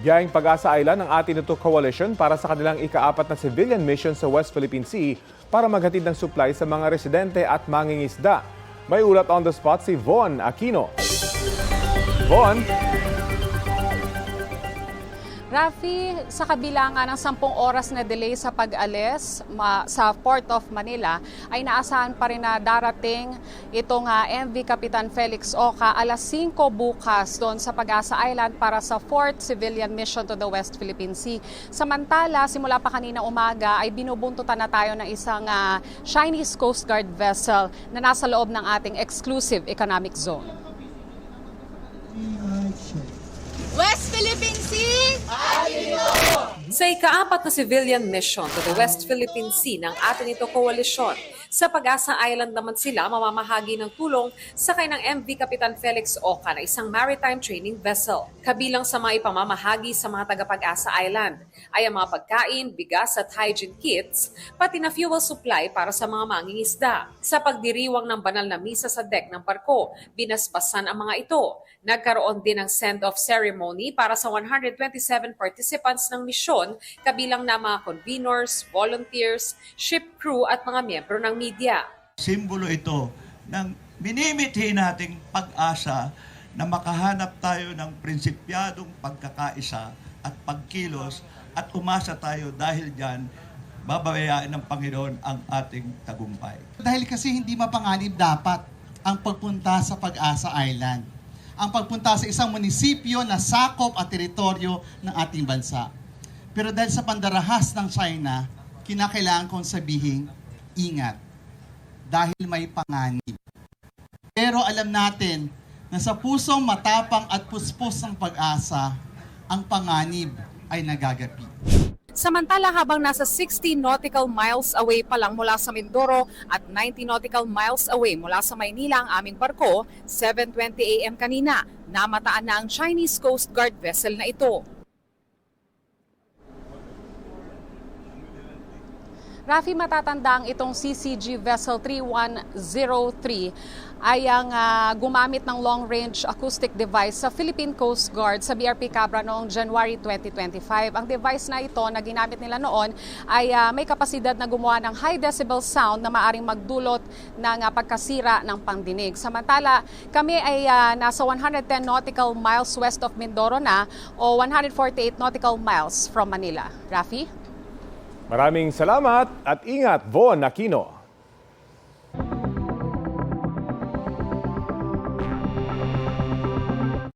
Biyaheng Pag-asa Island ang atin ito coalition para sa kanilang ika-4 na civilian mission sa West Philippine Sea para maghatid ng supply sa mga residente at mangingisda. May ulat on the spot si Von Aquino. Von? Rafi, sa kabilangan ng 10 oras na delay sa pag-alis sa Port of Manila, ay naasahan pa rin na darating itong MV Kapitan Felix Oca alas 5 bukas doon sa Pag-asa Island para sa 4th Civilian Mission to the West Philippine Sea. Samantala, simula pa kanina umaga ay binubuntutan na tayo ng isang Chinese Coast Guard vessel na nasa loob ng ating exclusive economic zone. West Philippine Sea! Sa ika-4 na civilian mission to the West Philippine Sea ng atin ito koalisyon, sa Pag-asa Island naman sila mamamahagi ng tulong sa kanilang MV Kapitan Felix Oca na isang maritime training vessel. Kabilang sa mga ipamamahagi sa mga taga-Pag-asa Island ay ang mga pagkain, bigas at hygiene kits, pati na fuel supply para sa mga mangingisda. Sa pagdiriwang ng banal na misa sa deck ng barko, binasbasan ang mga ito. Nagkaroon din ng send-off ceremony para sa 127 participants ng misyon, kabilang na mga conveners, volunteers, ship crew at mga miyembro ng media. Simbolo ito ng minimithi nating pag-asa na makahanap tayo ng prinsipyadong pagkakaisa at pagkilos at umasa tayo dahil diyan babayain ng Panginoon ang ating tagumpay. Dahil kasi hindi mapanganib dapat ang pagpunta sa Pag-asa Island. Ang pagpunta sa isang munisipyo na sakop at teritoryo ng ating bansa. Pero dahil sa pandarahas ng China, kinakailangan kong sabihin, ingat. Dahil may panganib. Pero alam natin na sa pusong matapang at puspos ng pag-asa, ang panganib ay nagagapi. Samantala, habang nasa 60 nautical miles away pa lang mula sa Mindoro at 90 nautical miles away mula sa Maynila ang aming barko, 7:20 AM kanina, namataan na ang Chinese Coast Guard vessel na ito. Rafi, matatandang itong CCG Vessel 3103 ay ang gumamit ng long-range acoustic device sa Philippine Coast Guard sa BRP Cabra noong January 2025. Ang device na ito na ginamit nila noon ay may kapasidad na gumawa ng high decibel sound na maaring magdulot ng pagkasira ng pangdinig. Samantala, kami ay nasa 110 nautical miles west of Mindoro na o 148 nautical miles from Manila. Rafi? Maraming salamat at ingat, Von Aquino.